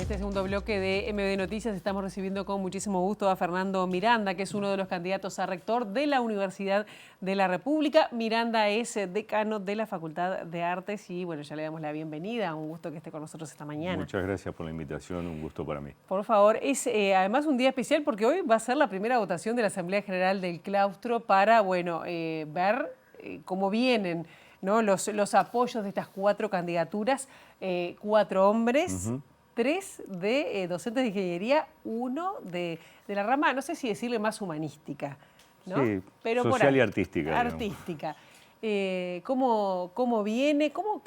este segundo bloque de MB Noticias estamos recibiendo con muchísimo gusto a Fernando Miranda, que es uno de los candidatos a rector de la Universidad de la República. Miranda es decano de la Facultad de Artes y bueno, ya le damos la bienvenida. Un gusto que esté con nosotros esta mañana. Muchas gracias por la invitación, un gusto para mí. Por favor, es además un día especial porque hoy va a ser la primera votación de la Asamblea General del Claustro para, bueno, ver cómo vienen, ¿no?, los apoyos de estas 4 candidaturas, 4 hombres, 3 de docentes de ingeniería, 1 de la rama, no sé si decirle más humanística, ¿no? Sí, pero social y artística. Artística. ¿Cómo viene? ¿Cómo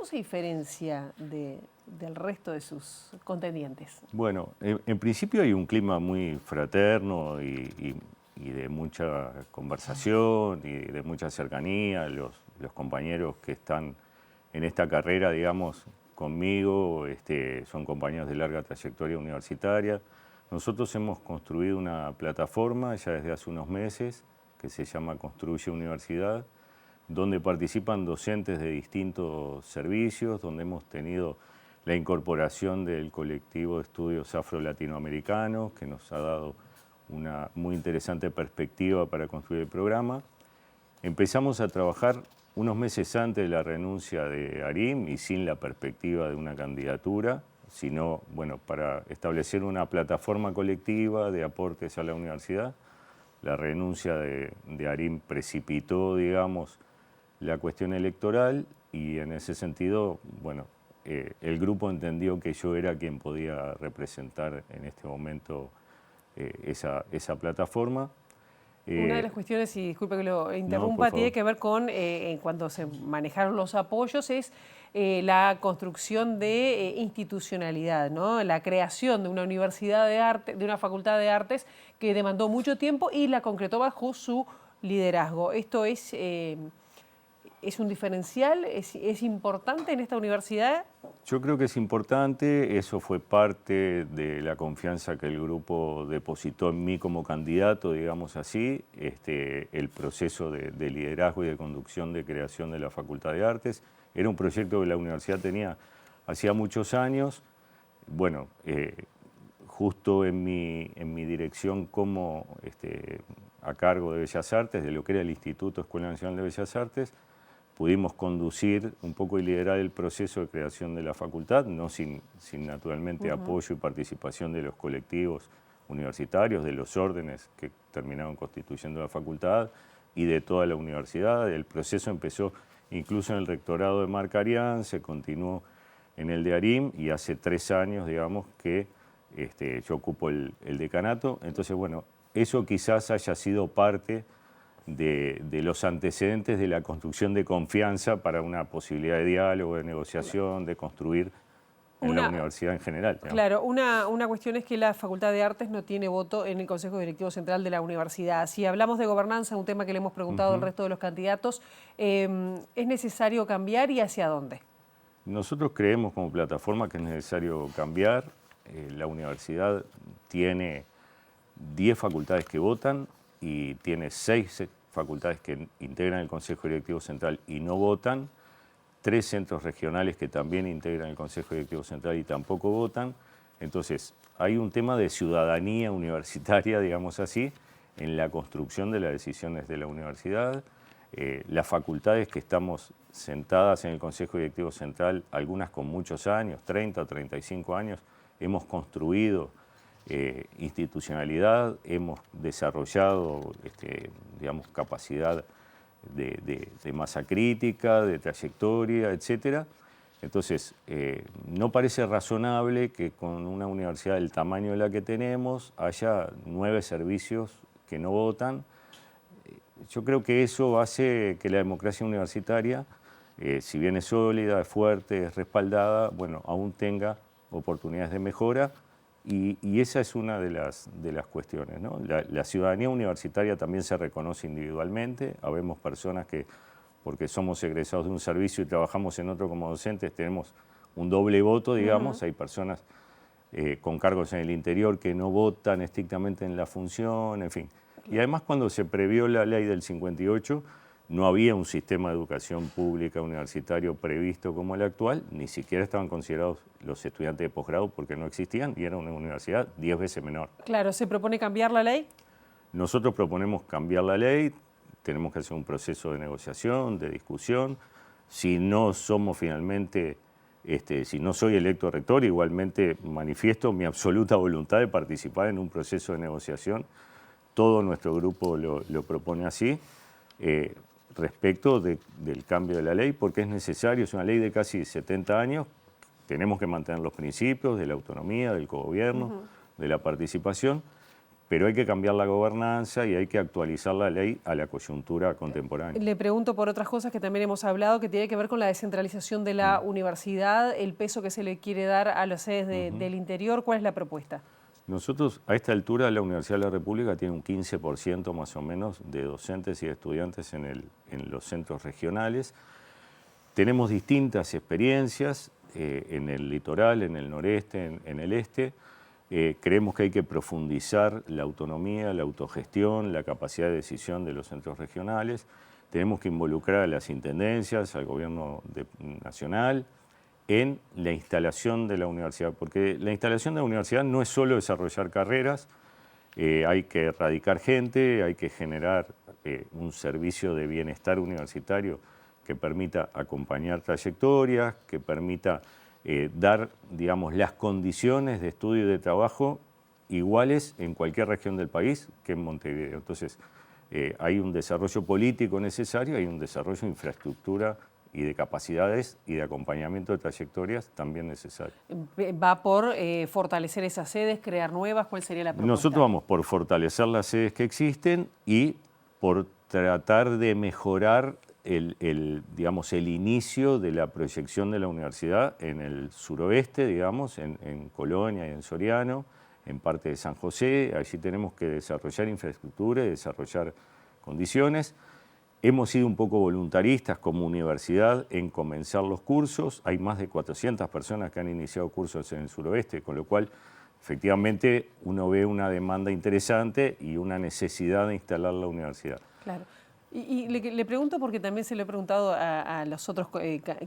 se diferencia del resto de sus contendientes? Bueno, en principio hay un clima muy fraterno y de mucha conversación y de mucha cercanía. Los compañeros que están en esta carrera, digamos, conmigo, son compañeros de larga trayectoria universitaria. Nosotros hemos construido una plataforma ya desde hace unos meses que se llama Construye Universidad, donde participan docentes de distintos servicios, donde hemos tenido la incorporación del colectivo de estudios afro-latinoamericanos, que nos ha dado una muy interesante perspectiva para construir el programa. Empezamos a trabajar unos meses antes de la renuncia de Arim y sin la perspectiva de una candidatura, sino bueno, para establecer una plataforma colectiva de aportes a la universidad. La renuncia de Arim precipitó, digamos, la cuestión electoral y en ese sentido, bueno, el grupo entendió que yo era quien podía representar en este momento esa plataforma. Una de las cuestiones, y disculpe que lo interrumpa, tiene que ver con cuando se manejaron los apoyos, es la construcción de institucionalidad, ¿no? La creación de una universidad de arte, de una facultad de artes que demandó mucho tiempo y la concretó bajo su liderazgo. Esto es un diferencial, es importante en esta universidad. Yo creo que es importante, eso fue parte de la confianza que el grupo depositó en mí como candidato, digamos así, el proceso de liderazgo y de conducción de creación de la Facultad de Artes. Era un proyecto que la universidad tenía hacía muchos años. Bueno, justo en mi dirección como a cargo de Bellas Artes, de lo que era el Instituto Escuela Nacional de Bellas Artes, pudimos conducir un poco y liderar el proceso de creación de la facultad, no sin naturalmente apoyo y participación de los colectivos universitarios, de los órdenes que terminaron constituyendo la facultad y de toda la universidad. El proceso empezó incluso en el rectorado de Marc Arián, se continuó en el de Arim y hace 3 años, digamos, que yo ocupo el decanato. Entonces, bueno, eso quizás haya sido parte de los antecedentes de la construcción de confianza para una posibilidad de diálogo, de negociación, de construir en la universidad en general. ¿No? Claro, una cuestión es que la Facultad de Artes no tiene voto en el Consejo Directivo Central de la universidad. Si hablamos de gobernanza, un tema que le hemos preguntado al resto de los candidatos, ¿es necesario cambiar y hacia dónde? Nosotros creemos como plataforma que es necesario cambiar. La universidad tiene 10 facultades que votan y tiene 6 facultades que integran el Consejo Directivo Central y no votan, 3 centros regionales que también integran el Consejo Directivo Central y tampoco votan. Entonces, hay un tema de ciudadanía universitaria, digamos así, en la construcción de las decisiones de la universidad. Las facultades que estamos sentadas en el Consejo Directivo Central, algunas con muchos años, 30 o 35 años, hemos construido institucionalidad, hemos desarrollado digamos, capacidad de masa crítica, de trayectoria, etc. Entonces, no parece razonable que con una universidad del tamaño de la que tenemos haya 9 servicios que no votan. Yo creo que eso hace que la democracia universitaria, si bien es sólida, es fuerte, es respaldada, bueno, aún tenga oportunidades de mejora. Y esa es una de las cuestiones, ¿no? La ciudadanía universitaria también se reconoce individualmente. Habemos personas que, porque somos egresados de un servicio y trabajamos en otro como docentes, tenemos un doble voto, digamos. Hay personas con cargos en el interior que no votan estrictamente en la función, en fin. Y además cuando se previó la ley del 58, no había un sistema de educación pública universitario previsto como el actual, ni siquiera estaban considerados los estudiantes de posgrado porque no existían y era una universidad 10 veces menor. Claro, ¿se propone cambiar la ley? Nosotros proponemos cambiar la ley, tenemos que hacer un proceso de negociación, de discusión. Si no somos finalmente, si no soy electo rector, igualmente manifiesto mi absoluta voluntad de participar en un proceso de negociación. Todo nuestro grupo lo propone así, respecto del cambio de la ley, porque es necesario, es una ley de casi 70 años, tenemos que mantener los principios de la autonomía, del cogobierno, de la participación, pero hay que cambiar la gobernanza y hay que actualizar la ley a la coyuntura contemporánea. Le pregunto por otras cosas que también hemos hablado, que tiene que ver con la descentralización de la universidad, el peso que se le quiere dar a las sedes del interior. ¿Cuál es la propuesta? Nosotros, a esta altura, la Universidad de la República tiene un 15% más o menos de docentes y estudiantes en los centros regionales. Tenemos distintas experiencias en el litoral, en el noreste, en el este. Creemos que hay que profundizar la autonomía, la autogestión, la capacidad de decisión de los centros regionales. Tenemos que involucrar a las intendencias, al gobierno nacional, en la instalación de la universidad, porque la instalación de la universidad no es solo desarrollar carreras, hay que erradicar gente, hay que generar un servicio de bienestar universitario que permita acompañar trayectorias, que permita dar, digamos, las condiciones de estudio y de trabajo iguales en cualquier región del país que en Montevideo. Entonces, hay un desarrollo político necesario, hay un desarrollo de infraestructura y de capacidades y de acompañamiento de trayectorias también necesario. ¿Va por fortalecer esas sedes, crear nuevas? ¿Cuál sería la propuesta? Nosotros vamos por fortalecer las sedes que existen y por tratar de mejorar digamos, el inicio de la proyección de la universidad en el suroeste, digamos, en Colonia y en Soriano, en parte de San José. Allí tenemos que desarrollar infraestructura y desarrollar condiciones. Hemos sido un poco voluntaristas como universidad en comenzar los cursos. Hay más de 400 personas que han iniciado cursos en el suroeste, con lo cual efectivamente uno ve una demanda interesante y una necesidad de instalar la universidad. Claro. Y le pregunto porque también se lo he preguntado a los otros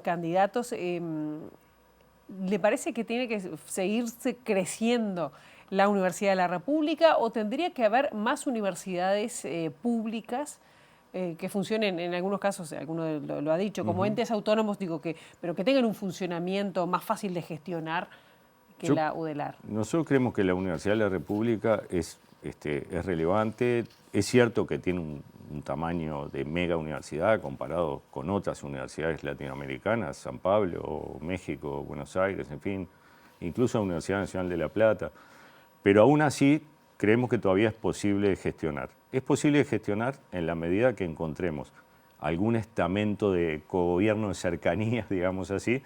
candidatos. ¿Le parece que tiene que seguirse creciendo la Universidad de la República o tendría que haber más universidades públicas que funcionen, en algunos casos, alguno lo ha dicho, como entes autónomos, pero que tengan un funcionamiento más fácil de gestionar que la UDELAR? Nosotros creemos que la Universidad de la República es relevante. Es cierto que tiene un tamaño de mega universidad comparado con otras universidades latinoamericanas, San Pablo, México, Buenos Aires, en fin, incluso la Universidad Nacional de La Plata. Pero aún así creemos que todavía es posible gestionar. Es posible gestionar en la medida que encontremos algún estamento de cogobierno de cercanías, digamos así,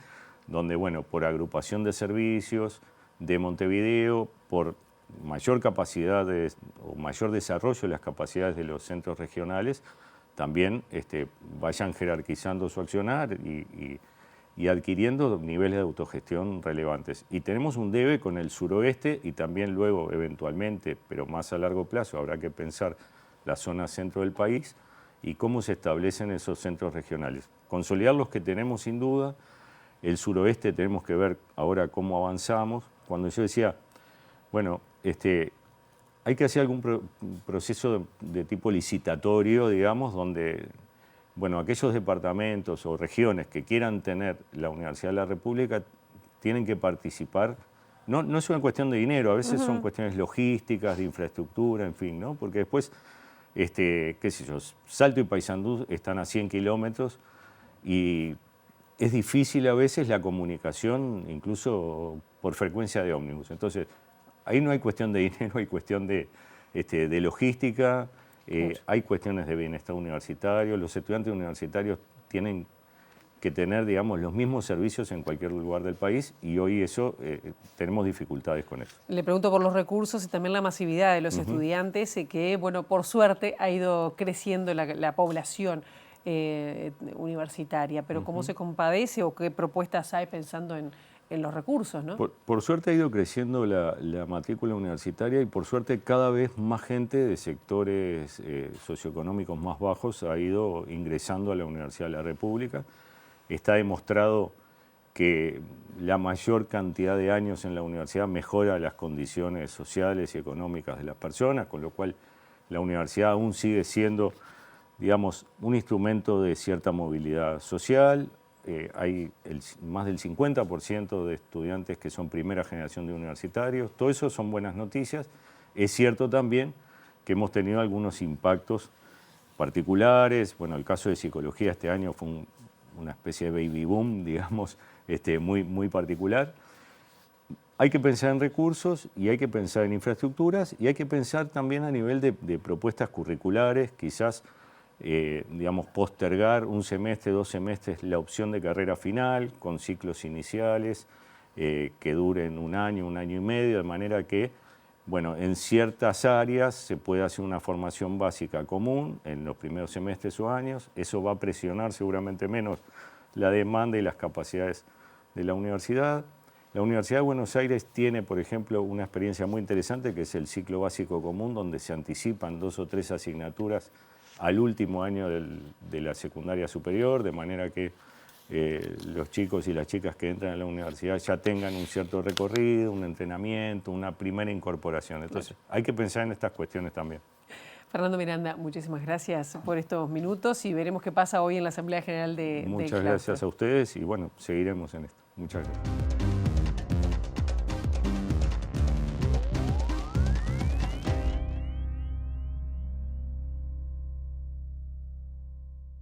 donde, bueno, por agrupación de servicios de Montevideo, por mayor capacidad o mayor desarrollo de las capacidades de los centros regionales, también vayan jerarquizando su accionar y adquiriendo niveles de autogestión relevantes. Y tenemos un debe con el suroeste y también luego, eventualmente, pero más a largo plazo, habrá que pensar la zona centro del país y cómo se establecen esos centros regionales. Consolidar los que tenemos sin duda. El suroeste tenemos que ver ahora cómo avanzamos. Cuando yo decía, bueno, hay que hacer algún proceso de tipo licitatorio, digamos, donde, bueno, aquellos departamentos o regiones que quieran tener la Universidad de la República tienen que participar. No es una cuestión de dinero, a veces son cuestiones logísticas, de infraestructura, en fin, ¿no? Porque después, qué sé yo, Salto y Paysandú están a 100 kilómetros y es difícil a veces la comunicación, incluso por frecuencia de ómnibus. Entonces, ahí no hay cuestión de dinero, hay cuestión de logística, hay cuestiones de bienestar universitario. Los estudiantes universitarios tienen que tener, digamos, los mismos servicios en cualquier lugar del país y hoy tenemos dificultades con eso. Le pregunto por los recursos y también la masividad de los estudiantes, que, bueno, por suerte ha ido creciendo la población universitaria, pero ¿cómo se compadece o qué propuestas hay pensando en en los recursos, ¿no? Por suerte ha ido creciendo la matrícula universitaria y por suerte cada vez más gente de sectores socioeconómicos más bajos ha ido ingresando a la Universidad de la República. Está demostrado que la mayor cantidad de años en la universidad mejora las condiciones sociales y económicas de las personas, con lo cual la universidad aún sigue siendo, digamos, un instrumento de cierta movilidad social. Hay más del 50% de estudiantes que son primera generación de universitarios. Todo eso son buenas noticias. Es cierto también que hemos tenido algunos impactos particulares. Bueno, el caso de psicología este año fue una especie de baby boom, digamos, muy particular. Hay que pensar en recursos y hay que pensar en infraestructuras y hay que pensar también a nivel de propuestas curriculares, quizás digamos, postergar un semestre, 2 semestres la opción de carrera final con ciclos iniciales que duren un año y medio, de manera que, bueno, en ciertas áreas se puede hacer una formación básica común en los primeros semestres o años. Eso va a presionar seguramente menos la demanda y las capacidades de la universidad. La Universidad de Buenos Aires tiene, por ejemplo, una experiencia muy interesante que es el ciclo básico común, donde se anticipan 2 o 3 asignaturas al último año de la secundaria superior, de manera que los chicos y las chicas que entran a la universidad ya tengan un cierto recorrido, un entrenamiento, una primera incorporación. Entonces, hay que pensar en estas cuestiones también. Fernando Miranda, muchísimas gracias por estos minutos y veremos qué pasa hoy en la Asamblea General de Muchas gracias a ustedes y bueno, seguiremos en esto. Muchas gracias.